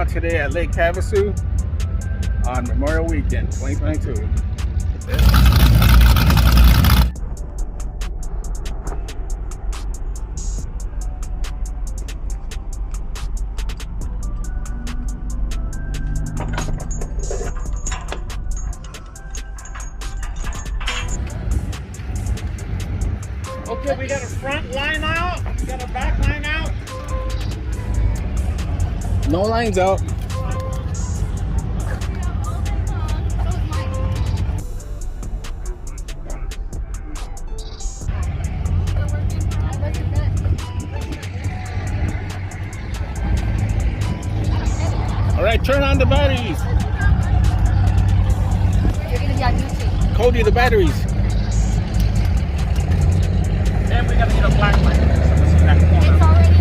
out today at Lake Havasu on Memorial Weekend 2022. Okay, we got a front line out, we got a back line out. No lines out. All right, turn on the batteries. You're gonna be on YouTube. Cody, the batteries. And we gotta get a black line. It's already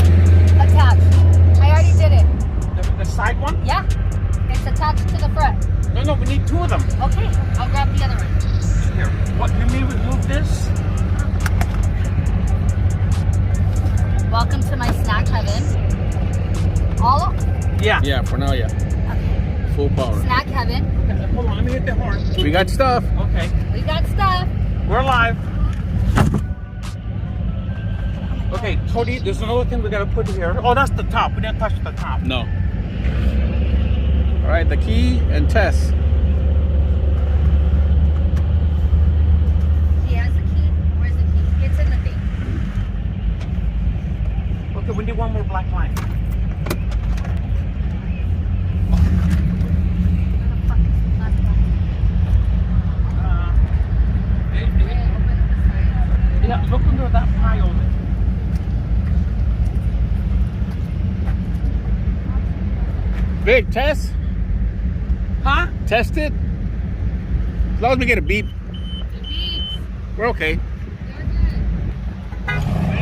attached. I already did it. The side one? Yeah. It's attached to the front. No, we need two of them. Okay, I'll grab the other one. Here, what, you may remove this? Welcome to my snack heaven. All of Yeah. Yeah, for now, yeah. okay. Full power. Snack heaven. Hold on, let me hit the horn. We got stuff. Okay, We got stuff. we're live. Okay, Cody, there's another thing we gotta put here. Oh, that's the top. We didn't touch the top. No. All right, the key and test. He has the key. Where's the key? It's in the thing. Okay, we need one more black line. Where the fuck is the last one? Yeah, look under that pile. Big test. Huh? Test it. As long as we get a beep, It beeps. we're okay. You're good.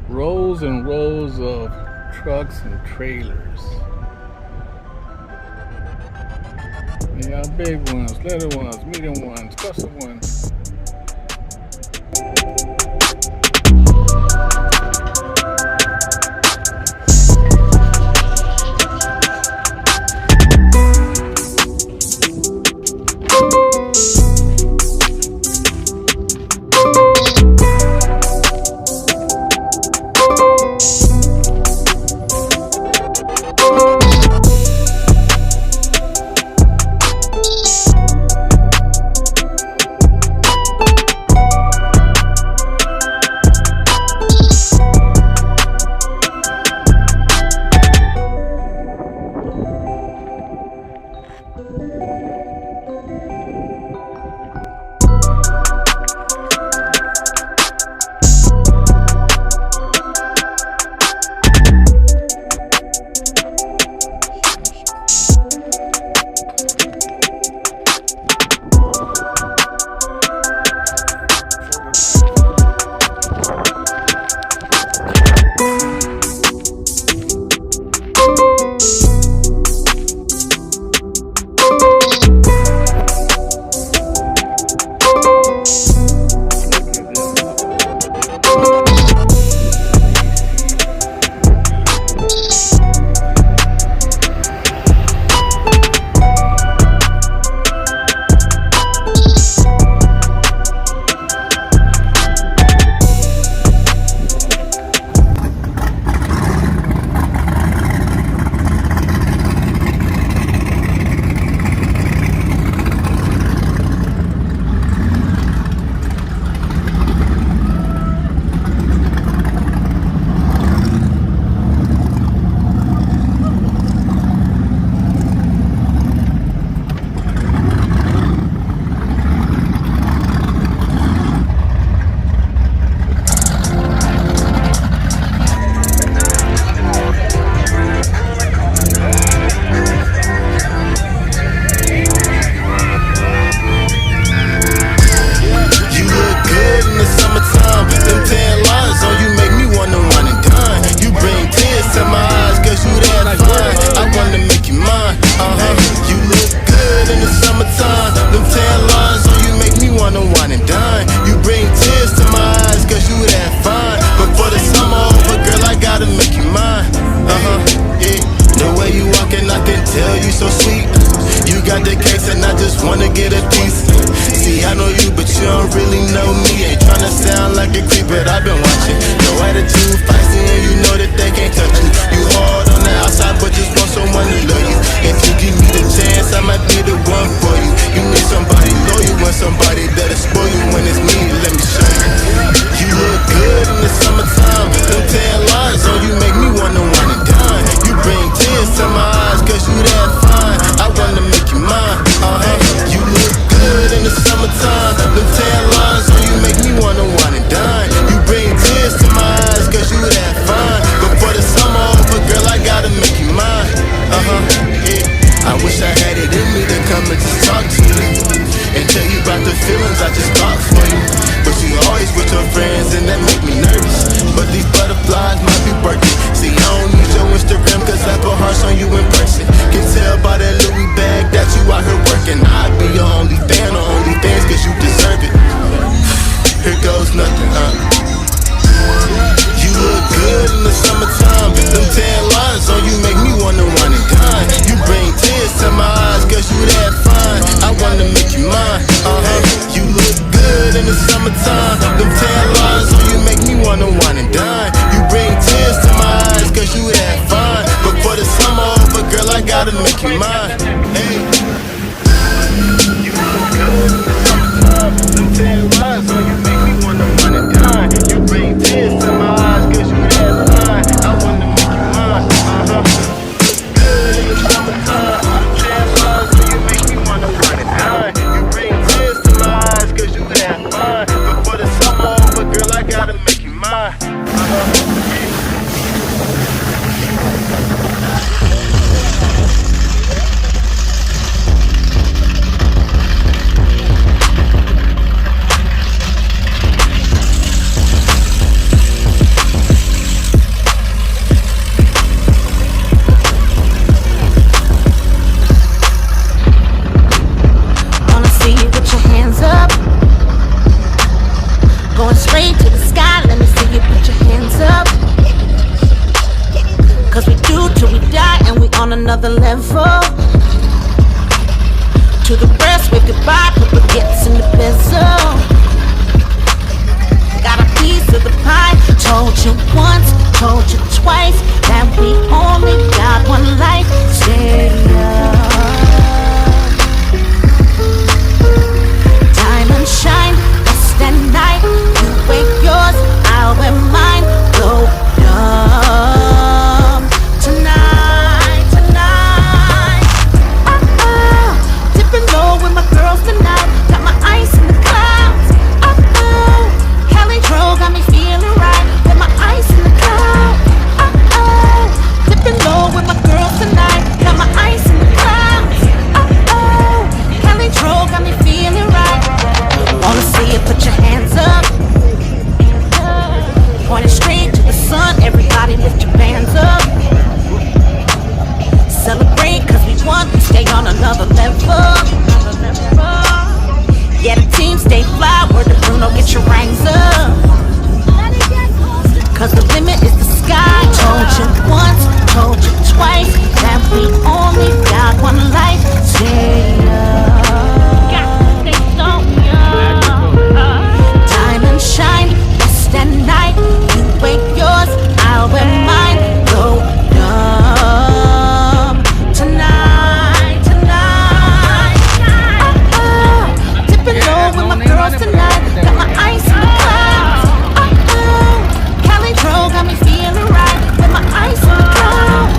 Rows and rows of trucks and trailers. We got big ones, little ones, medium ones, custom ones. get a piece. See, I know you, but you don't really know me. Ain't tryna sound like a creep, but I've been watching. Your attitude feisty, and you know that they can't touch you. You hard on the outside, but just want someone to love you. If you give me the chance, I might be the one for you. You need somebody loyal, want somebody that'll spoil you. When it's me, let me show you. You look good in the summertime. Them tan lines on you make me wanna wine and dine. You bring tears to my eyes, cause you that fine. I wanna make you mine, You look good in the summertime. Them tan lines on you make me wanna wine and dine. You bring tears to my eyes, cause you that fine. Before the summer over, girl, I gotta make you mine, yeah. I wish I had it in me to come and just talk to you and tell you about the feelings I just thought for you. But you always with your friends and that make me nervous. But these butterflies might be working. See, I don't need your Instagram cause I put hearts on you in person. Can tell by that Louis bag that you out here working. I'd be your only fan or only fans cause you deserve it. Here goes nothing, You look good in the summertime. Them tan lines on you make me wanna wine and dine. You bring tears to my eyes cause you that fine. I wanna make you mine, You look good in the summertime. Them tan lines on you make me wanna wine and dine. You bring tears to my eyes cause you that fine. Before the summer over, girl, I gotta make you mine. Hey. You look good in the summertime. Them tan lines on you make me wanna wine and dine. You bring tears to my eyes cause you that fine. I wanna make you mine, Good in the summertime. Them tan lines on you make me wanna wine and dine. You bring tears to my eyes cause you that fine. Before the summer over, girl, I gotta make you mine, Wanna see you put your hands up. Going straight to the sky, let me see you put your hands up. Cause we do till we die and we on another level. To the rest, wave goodbye, put baguettes in the bezel. Got a piece of the pie, told you once, told you twice, that we only got one life. Stay up. Diamond shine, rest at night. You wake yours, I'll wear mine. Go dumb tonight, tonight. Dipping low with my girls tonight. Got my ice in the clouds. Hyrdro got me feeling right. With my ice in the clouds. Dipping low with my girls tonight. Got my ice in the clouds. Hyrdro got me feeling right. Wanna see you put your hands up. Pointing straight to the sun. Everybody lift your bands up. Celebrate cause we won. We stay on another level. Yeah, the team stay fly. Word to Bruno, get your ranks up. Cause the limit is the sky. Told you once, told you twice, that we only got one life. Stay up. Stay so young. Diamond shine, rest at night. You wake yours, I'll wear mine. Go dumb tonight, tonight. Dipping low with my girls tonight. Got my ice in the clouds. Hyrdro got me feeling right. With my ice in the clouds.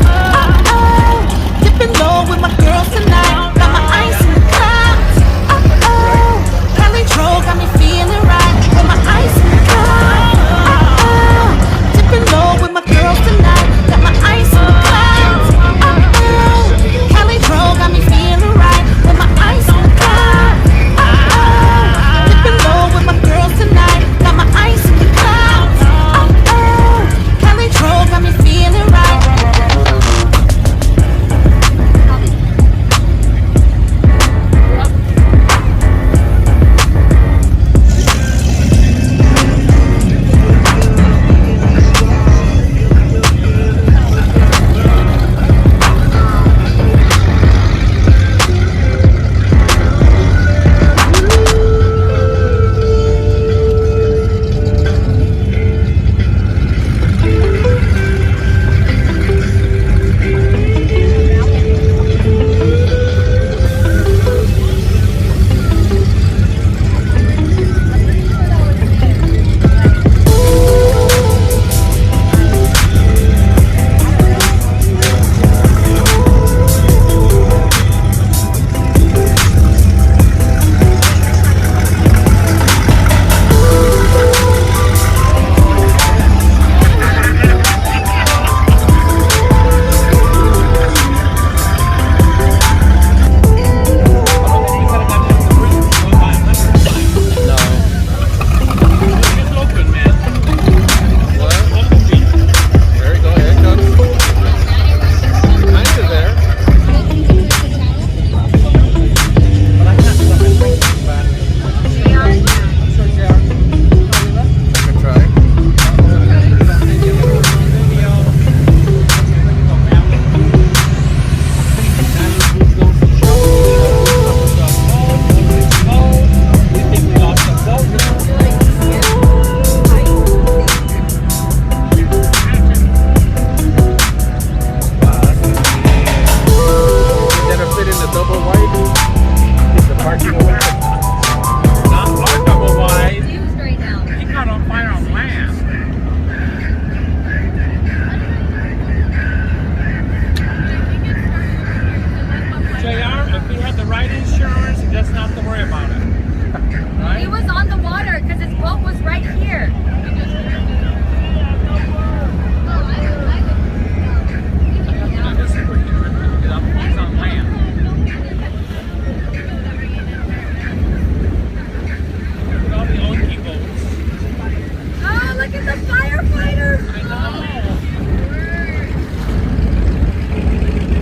firefighter. I know.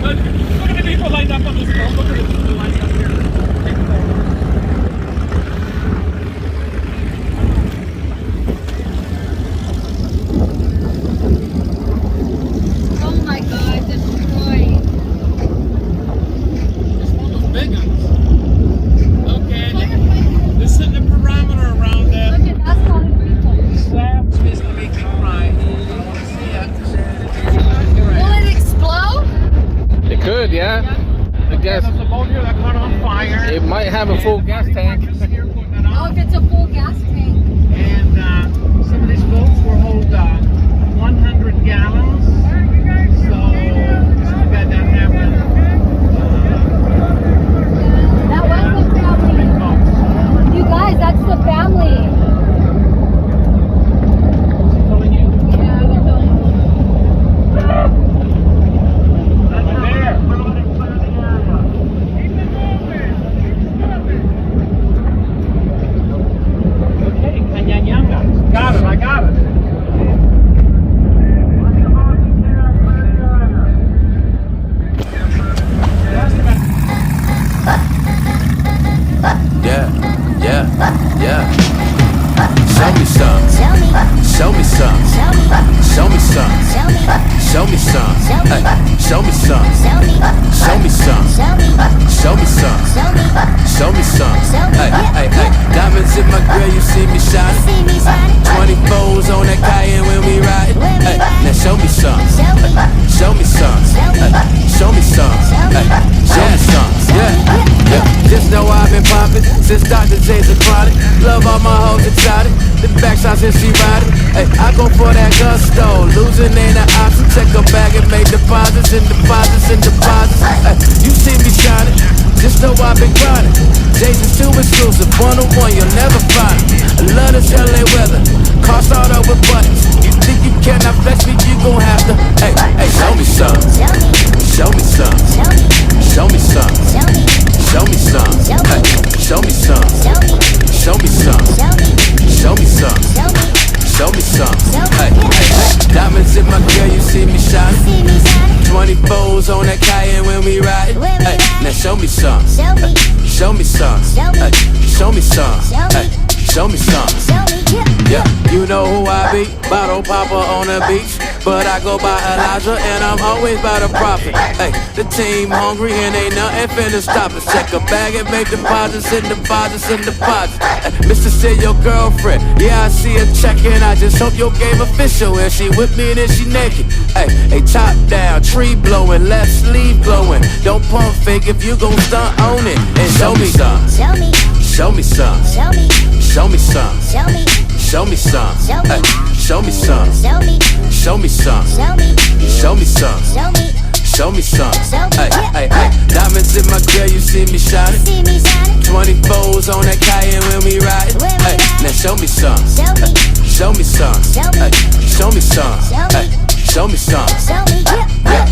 Look at the people lined up on this road. Look at the people lined up here. Oh my God, destroyed. It's one of those big ones. Okay, they're setting a parameter around that. Look at that's all the people. Slab is to make me cry. I want to see it. Will it explode? It could, yeah. I guess There's a boat here that caught on fire. it might have a full gas tank. Oh, if it's a full gas tank. And some of these boats will hold 100 gallons. So it's too bad that happened. That was the family. You guys, that's the family. Telling you. Yeah, they're telling me. Okay, Kanyanyanga. Got it, I got it. Yeah, yeah, yeah. Show me some. Show me some. Show me some. Show me some. Hey, show me some. Show me some. Show me some. Show me some. Hey, hey, hey. Diamonds in my grill, you see me shining. 24s on that Cayenne when we ride. Hey, now show me some. Show me some. Hey, show me some. Hey, show me some. Yeah, yeah. Just know I've been popping since Dr. J's a chronic. Love all my hoes exotic. The backside since she ride it. Hey, I go for that gusto. Losing ain't an option. Check a bag and make deposits and deposits and deposits. Hey, you see me shining. Just know I've been grinding. J's is too exclusive. 101, you'll never find it. I love this LA weather. Car start up with buttons. You think you cannot flex me? You gon' have to. Hey, hey, show me some. Show me some. Show me some. Show me some. Hey, show me some. Show me some. Show me some. Show me some. Hey, hey, hey. Diamonds in my grill, you see me shining. 24s on that Cayenne when we ride. Hey, now show me some. Hey, show me some. Hey, show me some. Hey, show me some. Yeah, you know who I be. Bottle popper on the beach. But I go by Elijah and I'm always by the profit. Hey, the team hungry and ain't nothing finna stop us. Check a bag and make deposits and deposits and deposits. Hey, Mr. Say your girlfriend, yeah I see her checking. I just hope your game official. If she with me then she naked. Hey, hey, top down, tree blowing, left sleeve glowing. Don't pump fake if you gon' stunt on it. And show me some. Show me some. Show me some. Show me some. Hey, show me some. Show me some. Show me some. Show me some. Hey, hey, hey. Diamonds in my grill, you see me shining. 24s on that Cayenne when we ride. Hey, now show me some. Show me some. Hey, show me some. Hey, show me some. Yeah.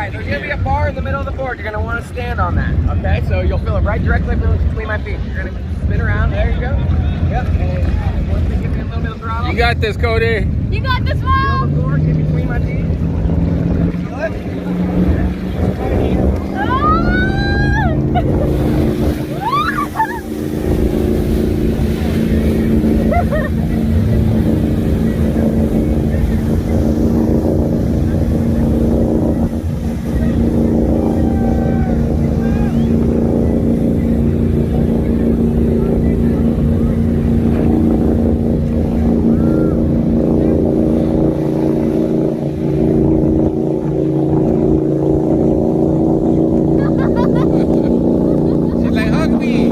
right, there's gonna be a bar in the middle of the board. You're gonna want to stand on that. Okay, so you'll feel it right directly between my feet. You're gonna spin around. There you go. Yep. And once they give me a little bit of throttle. You got this, Cody. You got this, Feel Mom? the board, get between my feet. Feel it? She's like, hug me.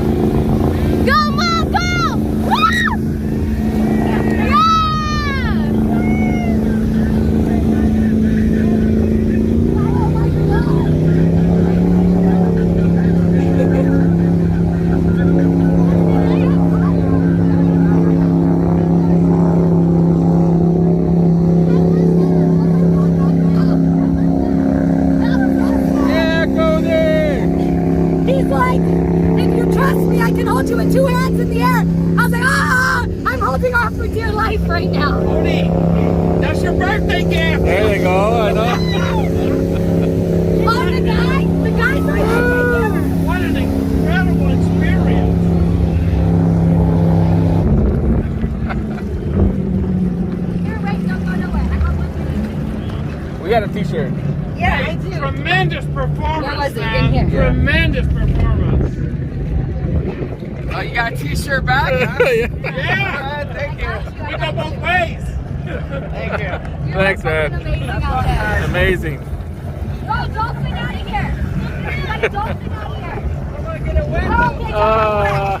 Go, Mom, go! Woo! Yeah! Yeah, Cody. He's like, if you trust me, I can hold you with two hands in the air. I was like, I'm holding on for dear life right now. Cody, that's your birthday gift. There you go. I know. Oh, the guy's right there. What an incredible experience. Here, wait, don't go nowhere. I got one for you. We got a T-shirt. Yeah, I do. Tremendous performance, Where was it? man. In here. Tremendous performance. Oh, you got a T-shirt back? Huh? Yeah. Thank you. We go both ways. Thank you. You're Thanks, fucking man. amazing out there. Amazing. Go, dolphin out of here. You got a dolphin out of here. I'm gonna get a win. Oh, okay, Uh,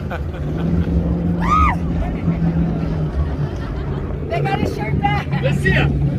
They got his shirt back. Let's see him.